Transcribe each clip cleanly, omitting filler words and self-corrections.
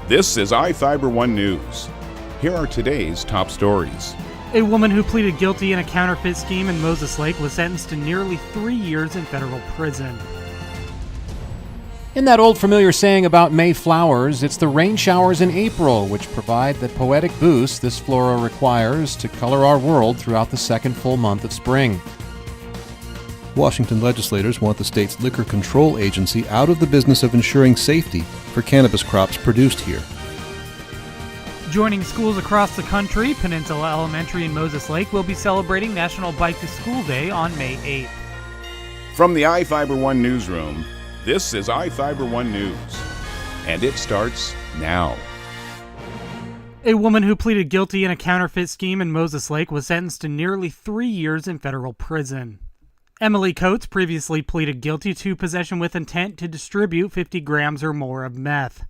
This is iFIBER 1 News. Here are today's top stories. A woman who pleaded guilty in a counterfeit scheme in Moses Lake was sentenced to nearly 3 years in federal prison. In that old familiar saying about May flowers, it's the rain showers in April which provide the poetic boost this flora requires to color our world throughout the second full month of spring. Washington legislators want the state's liquor control agency out of the business of ensuring safety for cannabis crops produced here. Joining schools across the country, Peninsula Elementary in Moses Lake will be celebrating National Bike to School Day on May 8th. From the iFIBER 1 newsroom, this is iFIBER 1 News, and it starts now. A woman who pleaded guilty in a counterfeit scheme in Moses Lake was sentenced to nearly 3 years in federal prison. Emily Coates previously pleaded guilty to possession with intent to distribute 50 grams or more of meth.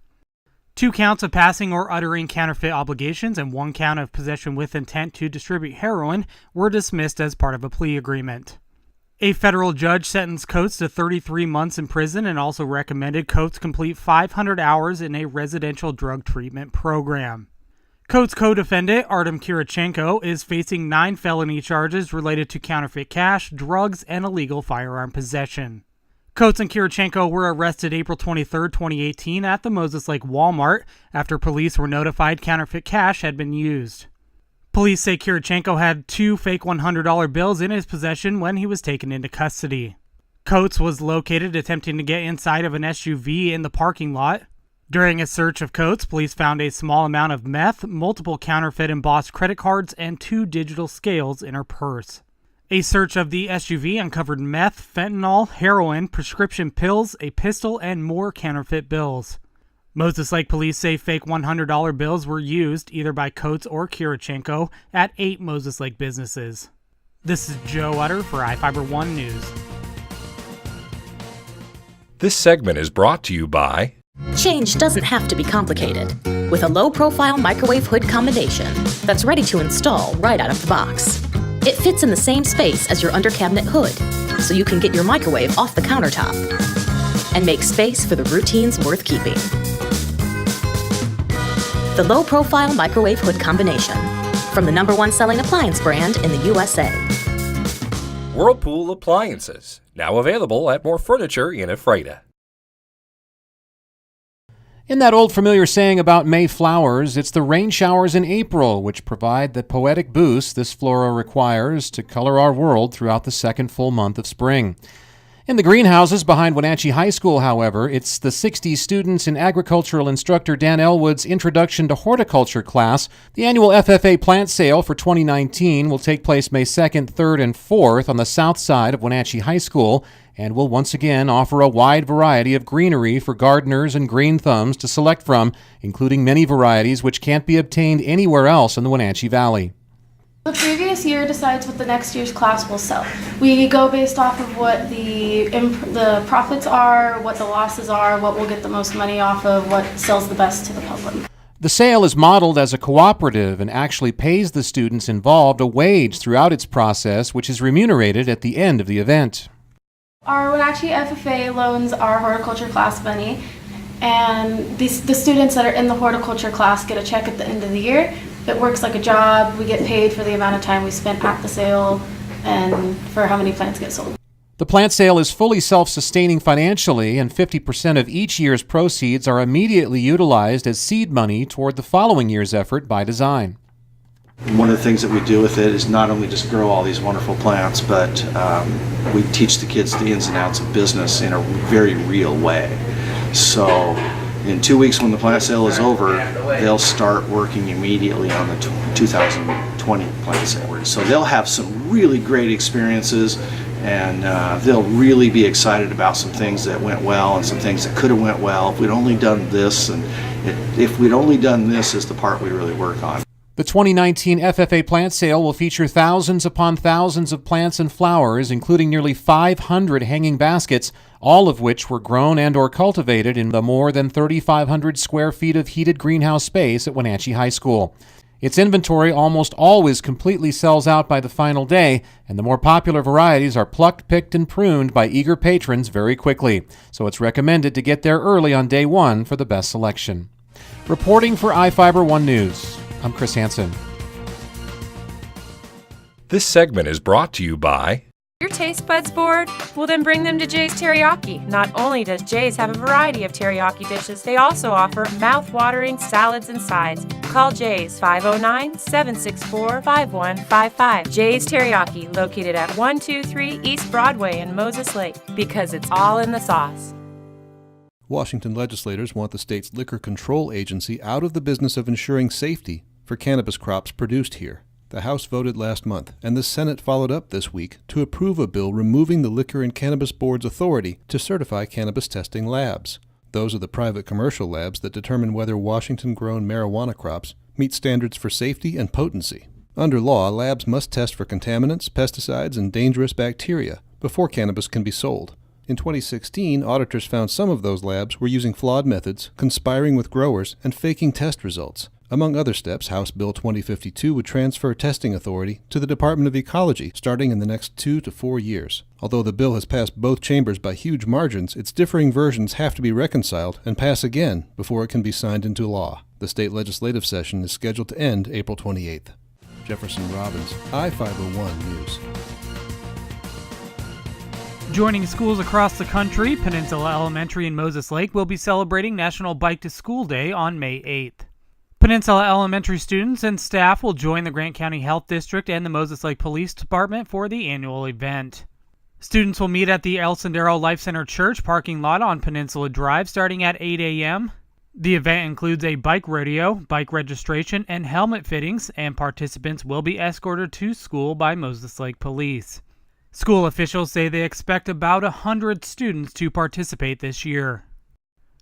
2 counts of passing or uttering counterfeit obligations and 1 count of possession with intent to distribute heroin were dismissed as part of a plea agreement. A federal judge sentenced Coates to 33 months in prison and also recommended Coates complete 500 hours in a residential drug treatment program. Coates' co-defendant, Artem Kirichenko, is facing 9 felony charges related to counterfeit cash, drugs, and illegal firearm possession. Coates and Kirichenko were arrested April 23, 2018 at the Moses Lake Walmart after police were notified counterfeit cash had been used. Police say Kirichenko had 2 fake $100 bills in his possession when he was taken into custody. Coates was located attempting to get inside of an SUV in the parking lot. During a search of Coates, police found a small amount of meth, multiple counterfeit embossed credit cards, and 2 digital scales in her purse. A search of the SUV uncovered meth, fentanyl, heroin, prescription pills, a pistol, and more counterfeit bills. Moses Lake police say fake $100 bills were used either by Coates or Kirichenko at 8 Moses Lake businesses. This is Joe Utter for iFIBER 1 News. This segment is brought to you by Change doesn't have to be complicated. With a low-profile microwave hood combination that's ready to install right out of the box. It fits in the same space as your under-cabinet hood, so you can get your microwave off the countertop and make space for the routines worth keeping. The low-profile microwave hood combination from the #1 selling appliance brand in the USA. Whirlpool Appliances, now available at More Furniture in Ephrata. In that old familiar saying about May flowers, it's the rain showers in April which provide the poetic boost this flora requires to color our world throughout the second full month of spring. In the greenhouses behind Wenatchee High School, however, it's the 60 students and agricultural instructor Dan Elwood's Introduction to Horticulture class. The annual FFA plant sale for 2019 will take place May 2nd, 3rd, and 4th on the south side of Wenatchee High School, and will once again offer a wide variety of greenery for gardeners and green thumbs to select from, including many varieties which can't be obtained anywhere else in the Wenatchee Valley. The previous year decides what the next year's class will sell. We go based off of what the profits are, what the losses are, what we'll get the most money off of, what sells the best to the public. The sale is modeled as a cooperative and actually pays the students involved a wage throughout its process, which is remunerated at the end of the event. Our Wenatchee FFA loans our horticulture class money, and the students that are in the horticulture class get a check at the end of the year. It works like a job. We get paid for the amount of time we spent at the sale and for how many plants get sold. The plant sale is fully self-sustaining financially, and 50% of each year's proceeds are immediately utilized as seed money toward the following year's effort by design. One of the things that we do with it is not only just grow all these wonderful plants, but we teach the kids the ins and outs of business in a very real way. So in 2 weeks when the plant sale is over, they'll start working immediately on the 2020 plant sale. So they'll have some really great experiences, and they'll really be excited about some things that went well and some things that could have went well if we'd only done this, and if we'd only done this is the part we really work on. The 2019 FFA plant sale will feature thousands upon thousands of plants and flowers, including nearly 500 hanging baskets, all of which were grown and or cultivated in the more than 3,500 square feet of heated greenhouse space at Wenatchee High School. Its inventory almost always completely sells out by the final day, and the more popular varieties are plucked, picked, and pruned by eager patrons very quickly. So it's recommended to get there early on day one for the best selection. Reporting for iFIBER 1 News, I'm Chris Hansen. This segment is brought to you by Your taste buds bored? Well, then bring them to Jay's Teriyaki. Not only does Jay's have a variety of teriyaki dishes, they also offer mouth-watering salads and sides. Call Jay's 509-764-5155. Jay's Teriyaki, located at 123 East Broadway in Moses Lake, because it's all in the sauce. Washington legislators want the state's liquor control agency out of the business of ensuring safety for cannabis crops produced here. The House voted last month, and the Senate followed up this week to approve a bill removing the Liquor and Cannabis Board's authority to certify cannabis testing labs. Those are the private commercial labs that determine whether Washington-grown marijuana crops meet standards for safety and potency. Under law, labs must test for contaminants, pesticides, and dangerous bacteria before cannabis can be sold. In 2016, auditors found some of those labs were using flawed methods, conspiring with growers, and faking test results. Among other steps, House Bill 2052 would transfer testing authority to the Department of Ecology starting in the next 2 to 4 years. Although the bill has passed both chambers by huge margins, its differing versions have to be reconciled and pass again before it can be signed into law. The state legislative session is scheduled to end April 28th. Jefferson Robbins, iFIBER 1 News. Joining schools across the country, Peninsula Elementary in Moses Lake will be celebrating National Bike to School Day on May 8th. Peninsula Elementary students and staff will join the Grant County Health District and the Moses Lake Police Department for the annual event. Students will meet at the El Sendero Life Center Church parking lot on Peninsula Drive starting at 8 a.m. The event includes a bike rodeo, bike registration, and helmet fittings, and participants will be escorted to school by Moses Lake Police. School officials say they expect about 100 students to participate this year.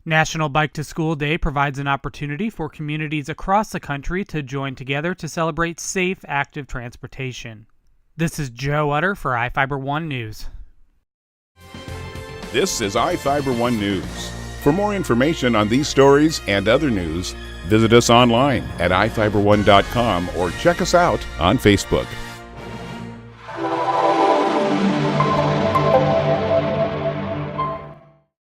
National Bike to School Day provides an opportunity for communities across the country to join together to celebrate safe, active transportation. This is Joe Utter for iFIBER 1 News. This is iFIBER 1 News. For more information on these stories and other news, visit us online at ifiber1.com or check us out on Facebook.